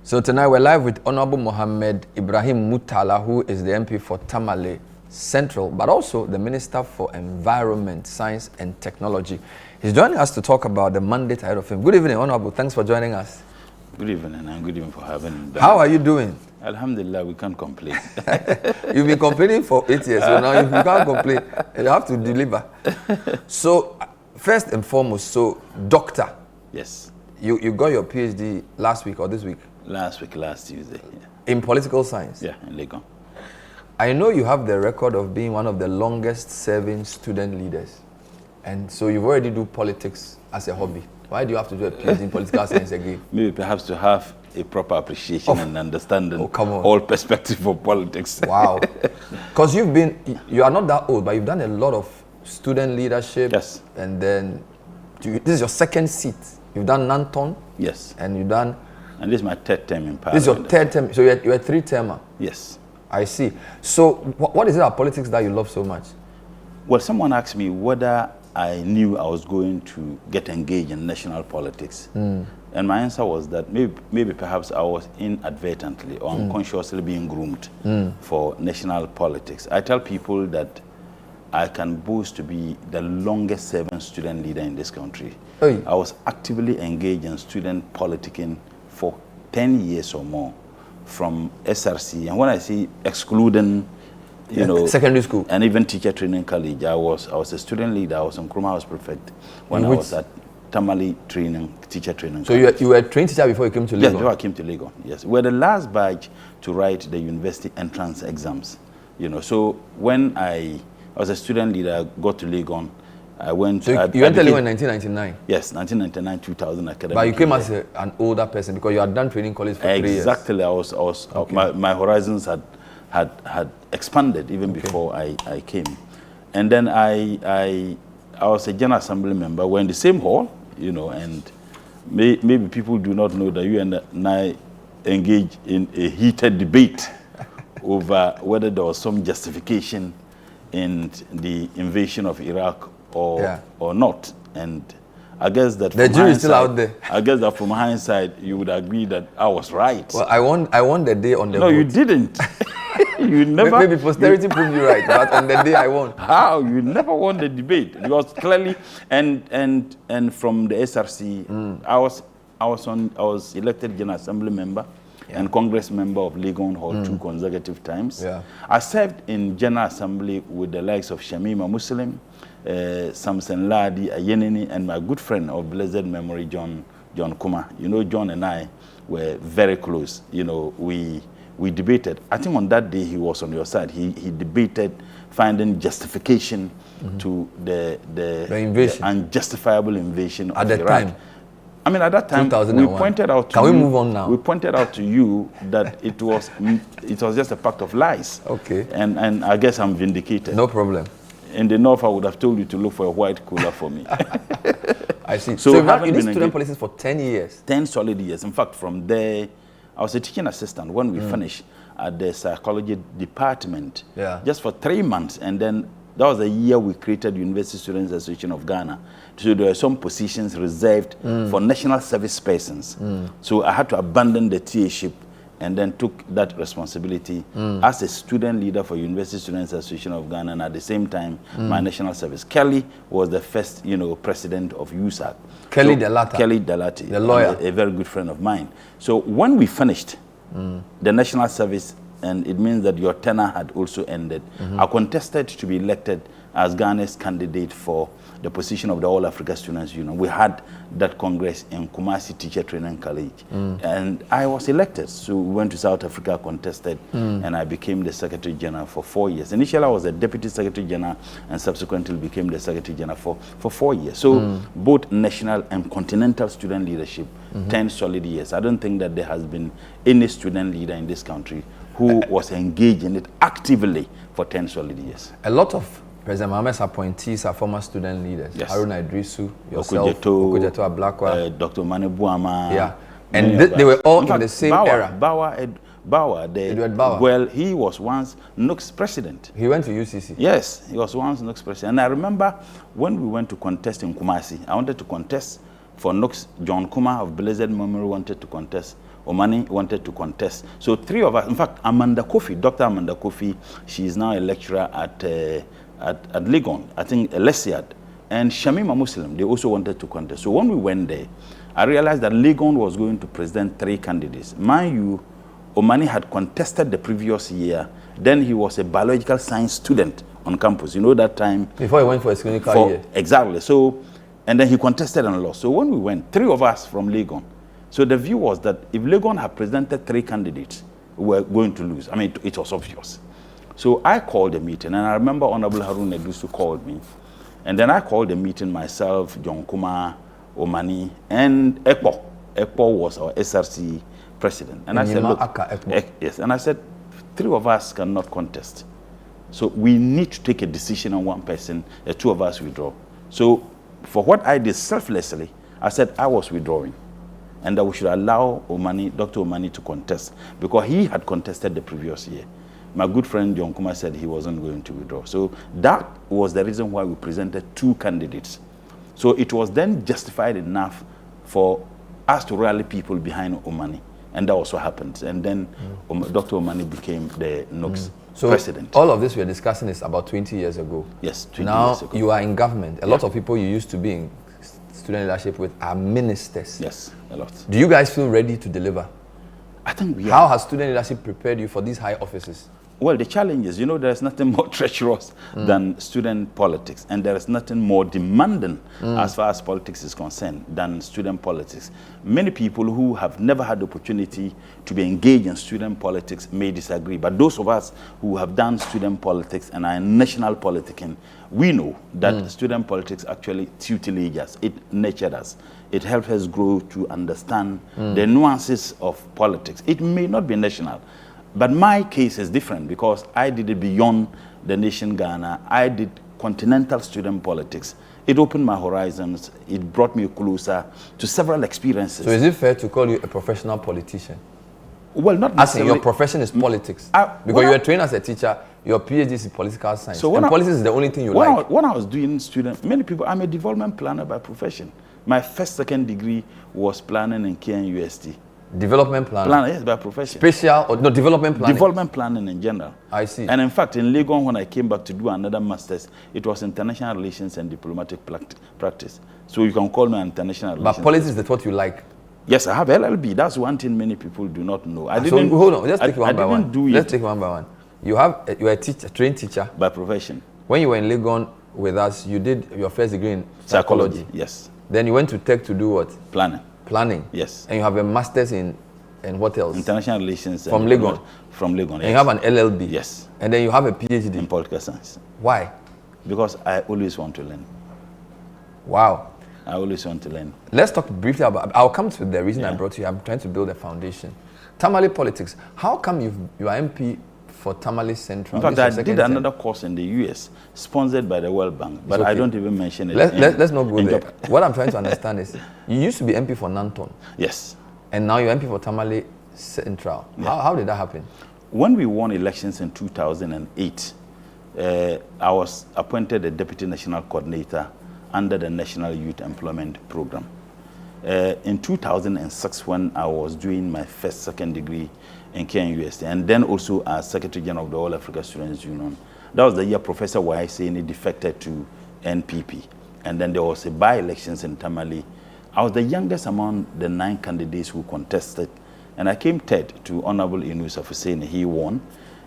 So tonight we're live with Honorable Muhammed Ibrahim Murtala, who is the MP for Tamale Central, but also the Minister for Environment, Science and Technology. He's joining us to talk about the mandate ahead of him. Good evening, Honorable. Thanks for joining us. Good evening, and good evening for having me. How are you doing? Alhamdulillah, we can't complain. You've been complaining for 8 years, so now you can't complain. You have to deliver. So, first and foremost, doctor. Yes. You got your PhD last week or this week? Last Tuesday. Yeah. In political science? Yeah, in Legon. I know you have the record of being one of the longest serving student leaders. And so you've already do politics as a hobby. Why do you have to do a PhD in political science again? Maybe perhaps to have a proper appreciation and understanding all perspective of politics. Wow. Because you are not that old, but you've done a lot of student leadership. Yes. And then, this is your second seat. You've done Nanton. Yes. And you've done... And this is my third term in Parliament. This is your third term. So you're a three-termer. Yes. I see. So what is it about politics that you love so much? Well, someone asked me whether I knew I was going to get engaged in national politics. And my answer was that maybe perhaps I was inadvertently or unconsciously being groomed for national politics. I tell people that I can boast to be the longest serving student leader in this country. Hey. I was actively engaged in student politicking for 10 years or more from SRC. And when I say excluding, secondary school and even teacher training college, I was a student leader. I was on Kruma House Prefect when I was at Tamale teacher training. So you were a trained teacher before you came to Legon? Yes, before I came to Legon. Yes, we were the last batch to write the university entrance exams. So when I was a student leader, I got to Legon. I went. So you went to Legon in 1999. Yes, 1999, 2000 academic. But you came as an older person because you had done training college for 3 years. Exactly. I was. Okay. My horizons had expanded even before I came, and then I was a General Assembly member. We're in the same hall, and maybe people do not know that you and I engaged in a heated debate over whether there was some justification in the invasion of Iraq or not. And I guess that the jury is still out there. I guess that from hindsight, you would agree that I was right. Well, I won the day on the No, vote. you didn't. You never. Maybe posterity proved you right, but on the day I won. How? You never won the debate. Because clearly, and from the SRC, I was elected General Assembly member and Congress member of Legon Hall 2 consecutive times. Yeah. I served in General Assembly with the likes of Shamima Muslim, Samson Ladi, Ayenini, and my good friend of blessed memory, John Kuma. John and I were very close. We debated. I think on that day he was on your side. He debated finding justification to the invasion, the unjustifiable invasion at of that Iraq. time. I mean, at that time, we pointed out to Can we move on now? We pointed out to you that it was just a pact of lies. Okay. And I guess I'm vindicated. No problem. In the north, I would have told you to look for a white cooler for me. I see. So you did student politics for 10 years? 10 solid years. In fact, from there, I was a teaching assistant when we finished at the psychology department. Yeah. Just for 3 months. And then that was the year we created University Students Association of Ghana. So there were some positions reserved for national service persons. So I had to abandon the TA-ship and then took that responsibility as a student leader for University Students Association of Ghana, and at the same time, my national service. Kelly was the first, president of USAC. Kelly Delata. Kelly Delati, the lawyer, a very good friend of mine. So when we finished the national service, and it means that your tenure had also ended, I contested to be elected as Ghana's candidate for the position of the All Africa Students Union. We had that congress in Kumasi Teacher Training College, and I was elected. So we went to South Africa, contested, and I became the Secretary General for 4 years. Initially, I was the Deputy Secretary General, and subsequently became the Secretary General for 4 years. So both national and continental student leadership, 10 solid years. I don't think that there has been any student leader in this country who was engaged in it actively for 10 solid years. A lot of President Mohammed's appointees are former student leaders. Yes. Haruna Idrisu, yourself, Okujeto Ablakwa, Dr. Mane Boamah. Yeah. And they were all in the same era. Bauer, Edward Bauer. Well, he was once NUC's president. He went to UCC? Yes, he was once NUC's president. And I remember when we went to contest in Kumasi, I wanted to contest For Nooks, John Kuma of blessed memory wanted to contest. Omani wanted to contest. So 3 of us, in fact, Amanda Kofi, Dr. Amanda Kofi, she is now a lecturer at Legon, I think Elesiad, and Shamima Muslim, they also wanted to contest. So when we went there, I realized that Legon was going to present 3 candidates. Mind you, Omani had contested the previous year. Then he was a biological science student on campus. You know that time. Before he went for his clinical year. Exactly. So, and then he contested and lost. So when we went, 3 of us from Legon. So the view was that if Legon had presented 3 candidates, we were going to lose. I mean, it was obvious. So I called a meeting, and I remember Honorable Harun Edusu called me. And then I called the meeting myself, John Kuma, Omani, and Ekpo. Ekpo was our SRC president. And I said, look, yes, and I said, 3 of us cannot contest. So we need to take a decision on one person, 2 of us withdraw. So for what I did selflessly, I said I was withdrawing. And that we should allow Omani, Dr. Omani to contest, because he had contested the previous year. My good friend John Kuma said he wasn't going to withdraw. So that was the reason why we presented 2 candidates. So it was then justified enough for us to rally people behind Omani. And that also happened. And then Dr. Omani became the Nooks president. All of this we're discussing is about 20 years ago. Yes, 20 now years ago. Now you are in government. A lot of people you used to be in student leadership with are ministers. Yes, a lot. Do you guys feel ready to deliver? I think we are. How has student leadership prepared you for these high offices? Well, the challenge is, there's nothing more treacherous than student politics, and there is nothing more demanding as far as politics is concerned than student politics. Many people who have never had the opportunity to be engaged in student politics may disagree, but those of us who have done student politics and are in national politicking, we know that student politics actually tutelage us, it nurtured us. It helped us grow to understand the nuances of politics. It may not be national, but my case is different because I did it beyond the nation Ghana. I did continental student politics. It opened my horizons. It brought me closer to several experiences. So is it fair to call you a professional politician? Well, not As necessarily. in your profession is politics. Because you were trained as a teacher, your PhD is in political science. So politics is the only thing you like. When I was doing student, many people, I'm a development planner by profession. My second degree was planning in KNUST. Development planning? Planner, yes, by profession. Special, or no, development planning? Development planning in general. I see. And in fact, in Legon, when I came back to do another master's, it was international relations and diplomatic practice. So you can call me an international relations. But politics is what you like? Yes, I have LLB. That's one thing many people do not know. So hold on, let's take one by one. Let's take one by one. You're a teacher, trained teacher. By profession. When you were in Legon with us, you did your first degree in psychology. Yes. Then you went to Tech to do what? Planning. Yes. And you have a master's in what else? International relations. From Legon. From Legon. And you have an LLB. Yes. And then you have a PhD in political science. Why? Because I always want to learn. Wow. I always want to learn. Let's talk briefly about. I'll come to the reason I brought you. I'm trying to build a foundation. Tamale politics. How come you are MP for Tamale Central? In fact, I did another course in the US, sponsored by the World Bank, but I don't even mention it. Let's not go there. What I'm trying to understand is, you used to be MP for Nanton. Yes. And now you're MP for Tamale Central. Yeah. How did that happen? When we won elections in 2008, I was appointed a Deputy National Coordinator under the National Youth Employment Program. In 2006, when I was doing my second degree in KNUST, and then also as Secretary General of the All Africa Students Union, that was the year Professor Waiseni defected to NPP. And then there was a by-elections in Tamale. I was the youngest among the 9 candidates who contested, and I came third to Honorable Inus Hussein. He won,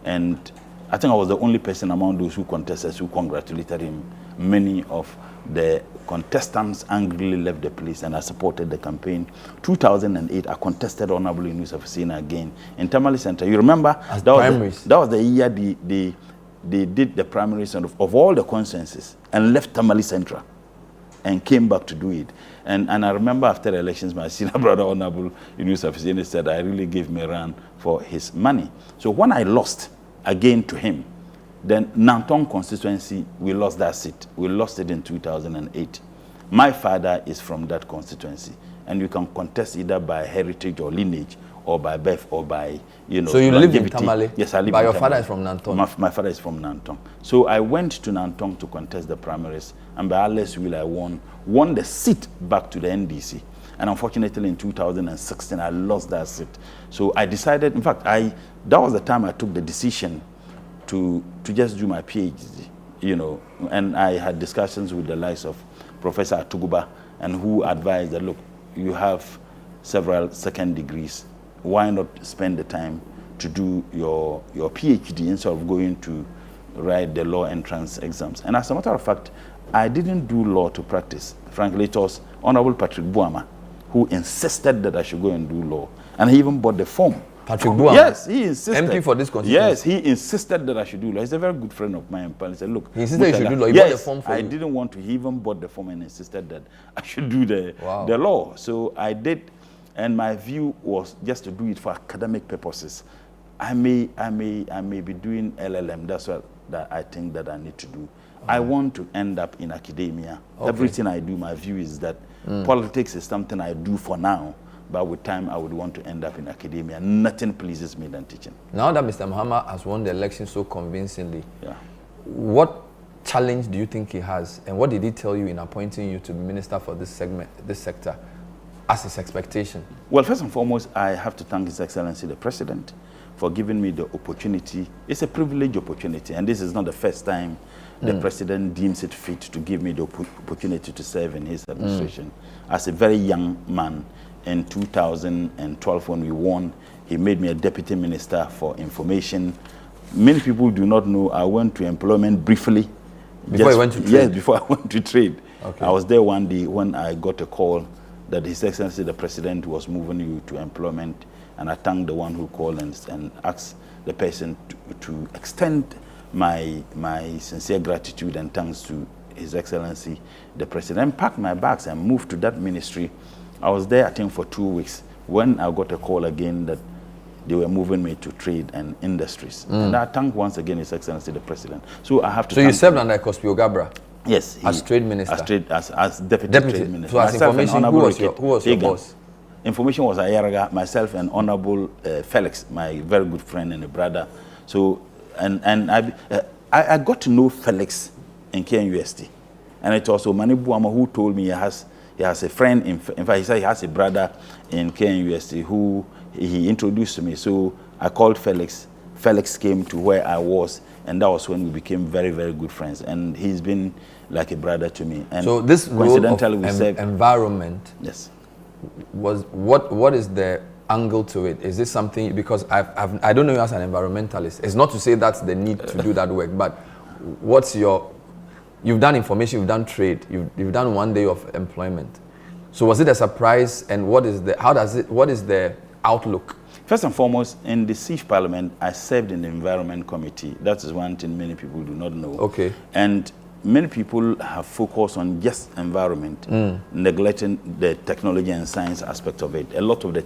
and I think I was the only person among those who contested who congratulated him. Many of the contestants angrily left the place, and I supported the campaign. 2008, I contested Honorable Inus Hussein again in Tamale Center. You remember? That was the year they did the primaries of all the consensus and left Tamale Central and came back to do it. And I remember after the elections, my senior brother, Honorable Inus Hussein, said, I really gave me a run for his money. So when I lost again to him, then Nanton constituency, we lost that seat. We lost it in 2008. My father is from that constituency, and you can contest either by heritage or lineage or by birth or by, you know. So you live in longevity. Tamale? Yes, I live but in your Tamale. father is from Nantong? My father is from Nantong. So I went to Nantong to contest the primaries, and by Allah's will I won the seat back to the NDC. And unfortunately in 2016 I lost that seat. So I decided, in fact, that was the time I took the decision to just do my PhD, you know, and I had discussions with the likes of Professor Atuguba, and who advised that, look, you have several second degrees, why not spend the time to do your PhD instead of going to write the law entrance exams? And as a matter of fact, I didn't do law to practice. Frankly, it was Honorable Patrick Boamah who insisted that I should go and do law. And he even bought the form. Patrick Boamah? Yes, he insisted. MP for this constituency? Yes, he insisted that I should do law. He's a very good friend of mine. He said, look, he insisted you should do law. He yes, bought the form for I you. didn't want to. He even bought the form and insisted that I should do the law. So I did, and my view was just to do it for academic purposes. I may be doing LLM. That's what I think that I need to do. I want to end up in academia. Okay. Everything I do, my view is that politics is something I do for now, but with time I would want to end up in academia. Nothing pleases me than teaching. Now that Mr. Muhammad has won the election so convincingly, what challenge do you think he has, and what did he tell you in appointing you to be minister for this sector, as his expectation? Well, first and foremost, I have to thank His Excellency the President for giving me the opportunity. It's a privileged opportunity, and this is not the first time the President deems it fit to give me the opportunity to serve in his administration. As a very young man, in 2012 when we won, he made me a Deputy Minister for Information. Many people do not know I went to employment briefly. Before you went to trade? Yes, before I went to trade. Okay. I was there one day when I got a call that His Excellency the President was moving you to employment, and I thanked the one who called and asked the person to extend my sincere gratitude and thanks to His Excellency the President, and packed my bags and moved to that ministry. I was there, I think, for 2 weeks when I got a call again that they were moving me to trade and industries. And I thank once again His Excellency the President. So I have to. So you served under Kospio Gabra? Yes. As trade minister? As deputy trade minister. So as information, who was your boss? Information was Ayaraga, myself, and Honorable Felix, my very good friend and a brother. So, and I got to know Felix in KNUST. And it was Omani Boamah who told me he has a friend, in fact, he said he has a brother in KNUST who he introduced to me. So I called Felix. Felix came to where I was, and that was when we became very, very good friends. And he's been like a brother to me. And so this role of environment, yes, was what is the angle to it? Is this something, because I don't know you as an environmentalist. It's not to say that's the need to do that work, but what's your, you've done information, you've done trade, you've done 1 day of employment. So was it a surprise, and what is the outlook? First and foremost, in the Siege Parliament, I served in the Environment Committee. That is one thing many people do not know. Okay. And many people have focused on just environment, neglecting the technology and science aspect of it. A lot of the